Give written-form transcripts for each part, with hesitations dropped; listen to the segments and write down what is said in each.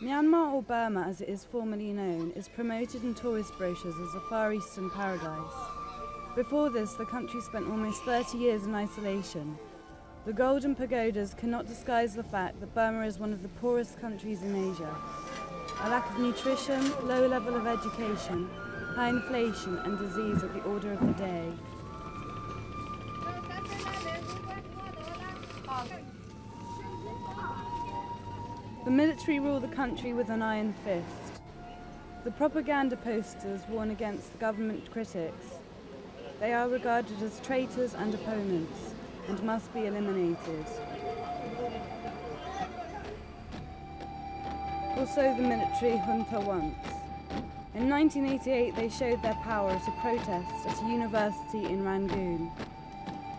Myanmar, or Burma as it is formally known, is promoted in tourist brochures as a Far Eastern paradise. Before this, the country spent almost 30 years in isolation. The golden pagodas cannot disguise the fact that Burma is one of the poorest countries in Asia. A lack of nutrition, low level of education, high inflation and disease at the order of the day. The military rule the country with an iron fist. The propaganda posters warn against the government critics. They are regarded as traitors and opponents and must be eliminated. Also the military junta once. In 1988 they showed their power at a protest at a university in Rangoon.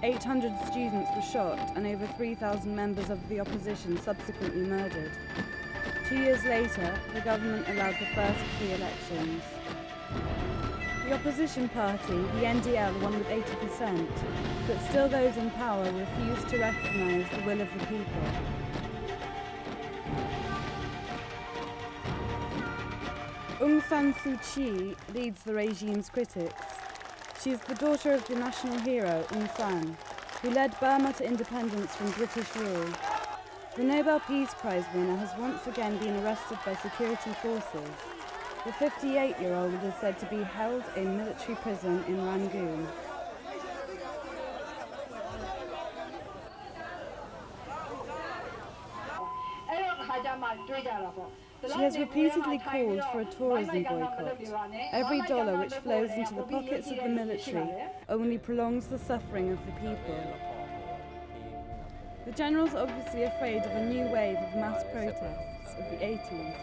800 students were shot and over 3,000 members of the opposition subsequently murdered. 2 years later, the government allowed the first free elections. The opposition party, the NDL, won with 80%, but still those in power refused to recognise the will of the people. Aung San Su Kyi leads the regime's critics. She is the daughter of the national hero, Aung San, who led Burma to independence from British rule. The Nobel Peace Prize winner has once again been arrested by security forces. The 58-year-old is said to be held in military prison in Rangoon. She has repeatedly called for a tourism boycott. Every dollar which flows into the pockets of the military only prolongs the suffering of the people. The generals are obviously afraid of a new wave of mass protests of the 80s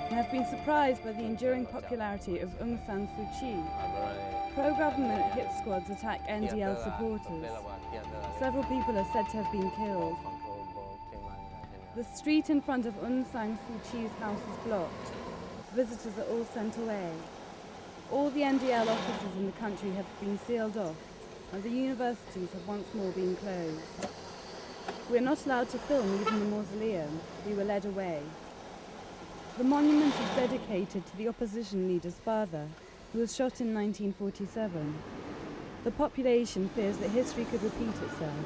and have been surprised by the enduring popularity of Aung San Su Kyi. Pro-government hit squads attack NDL supporters. Several people are said to have been killed. The street in front of Aung San Su Kyi's house is blocked. Visitors are all sent away. All the NDL offices in the country have been sealed off, and the universities have once more been closed. We are not allowed to film even the mausoleum. We were led away. The monument is dedicated to the opposition leader's father, who was shot in 1947. The population fears that history could repeat itself.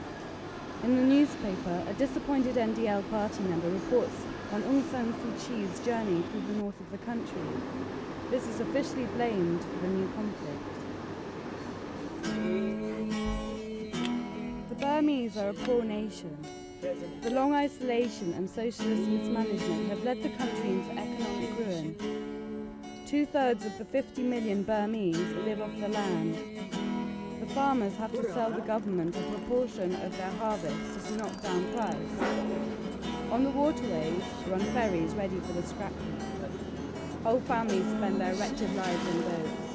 In the newspaper, a disappointed NDL party member reports on Aung San Su Kyi's journey through the north of the country. This is officially blamed for the new conflict. The Burmese are a poor nation. The long isolation and socialist mismanagement have led the country into economic ruin. 2/3 of the 50 million Burmese live off the land. The farmers have to sell the government a proportion of their harvest at a knockdown price. On the waterways run ferries ready for the scrap heap. Whole families spend their wretched lives in boats.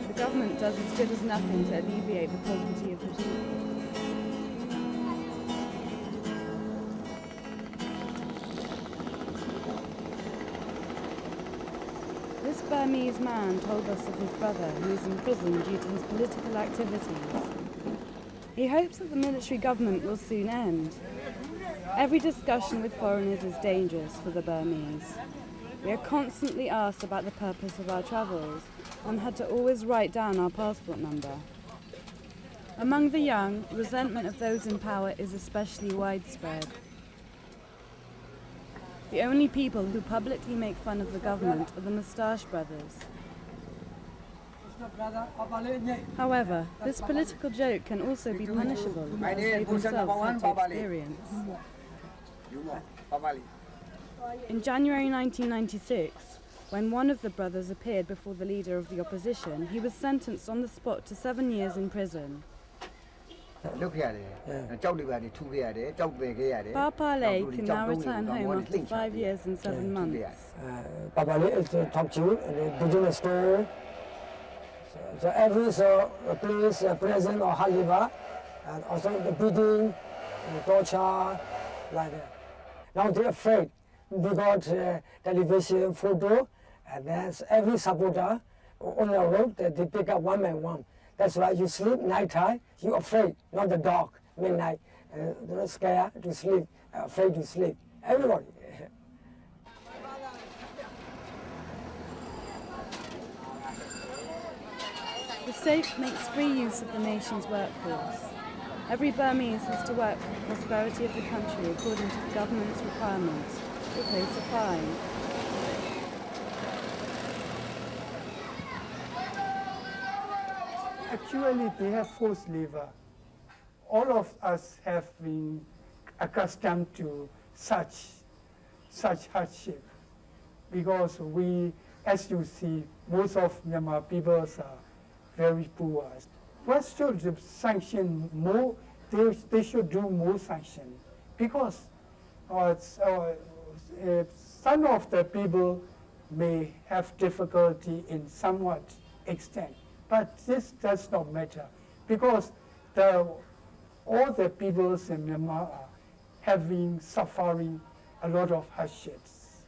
The government does as good as nothing to alleviate the poverty of the people. This Burmese man told us of his brother, who is in prison due to his political activities. He hopes that the military government will soon end. Every discussion with foreigners is dangerous for the Burmese. We are constantly asked about the purpose of our travels and had to always write down our passport number. Among the young, resentment of those in power is especially widespread. The only people who publicly make fun of the government are the Moustache brothers. However, this political joke can also be punishable, as they themselves had to experience. In January 1996, when one of the brothers appeared before the leader of the opposition, he was sentenced on the spot to 7 years in prison. Papa Lay can now return home after 5 years and 7 months. Papa Lay is to talk to you in the business store. So every place, prison or haliba, and also the beating, the torture, like that. Now they're afraid. We got television, photo, and then every supporter on the road, they pick up one by one. That's why you sleep nighttime, you're afraid, not the dog, midnight. They're scared to sleep, afraid to sleep. Everybody. The state makes free use of the nation's workforce. Every Burmese has to work for the prosperity of the country according to the government's requirements, or face a fine. Actually, they have forced labor. All of us have been accustomed to such hardship because we, as you see, most of Myanmar people are very poor. What should the sanction more? They should do more sanction because some of the people may have difficulty in somewhat extent, but this does not matter because all the peoples in Myanmar are suffering a lot of hardships.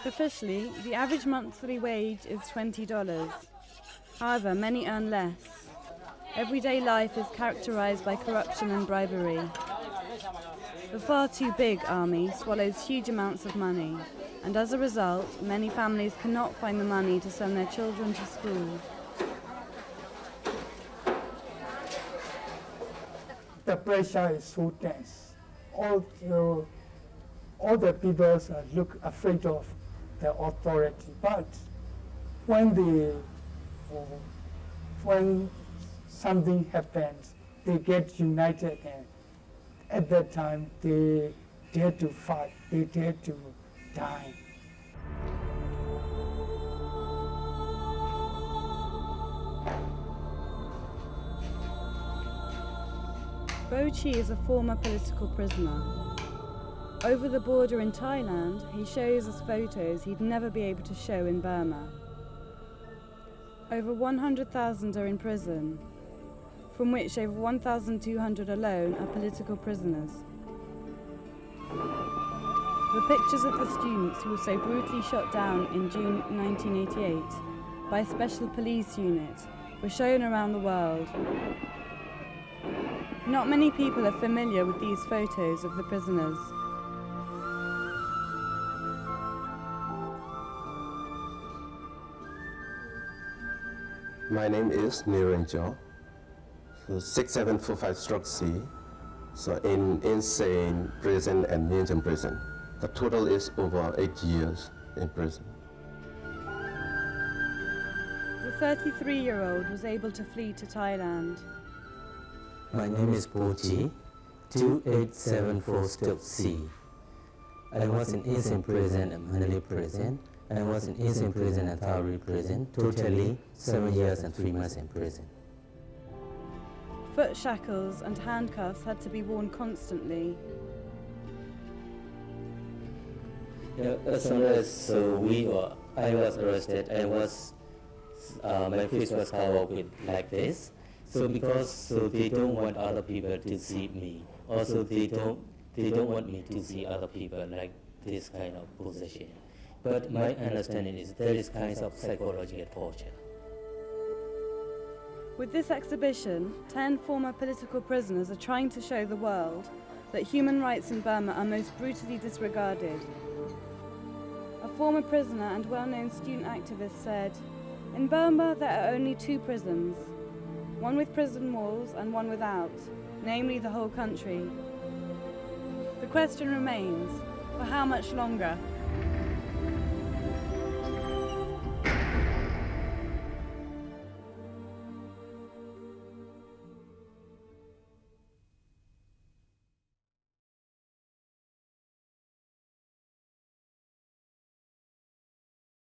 Officially, the average monthly wage is $20. However, many earn less. Everyday life is characterized by corruption and bribery. The far too big army swallows huge amounts of money, and as a result, many families cannot find the money to send their children to school. The pressure is so tense. All the people look afraid of the authority, but when something happens, they get united, and at that time they dare to fight, they dare to die. Bo Chi is a former political prisoner. Over the border in Thailand, he shows us photos he'd never be able to show in Burma. Over 100,000 are in prison, from which over 1,200 alone are political prisoners. The pictures of the students who were so brutally shot down in June 1988 by a special police unit were shown around the world. Not many people are familiar with these photos of the prisoners. My name is Niranjan, so 6745/C, so in insane prison and Myanmar prison. The total is over 8 years in prison. The 33-year-old was able to flee to Thailand. My name is Bo Chi, 2874/C. I was in Eastern prison and Manila prison. I was in Eastern prison and Thai prison, totally 7 years and 3 months in prison. Foot shackles and handcuffs had to be worn constantly. As soon as I was arrested, my face was covered with like this. So they don't want other people to see me. Also, they don't want me to see other people like this kind of position. But my understanding is there is kinds of psychological torture. With this exhibition, 10 former political prisoners are trying to show the world that human rights in Burma are most brutally disregarded. A former prisoner and well-known student activist said, "In Burma there are only 2 prisons, one with prison walls and one without, namely the whole country. The question remains, for how much longer?"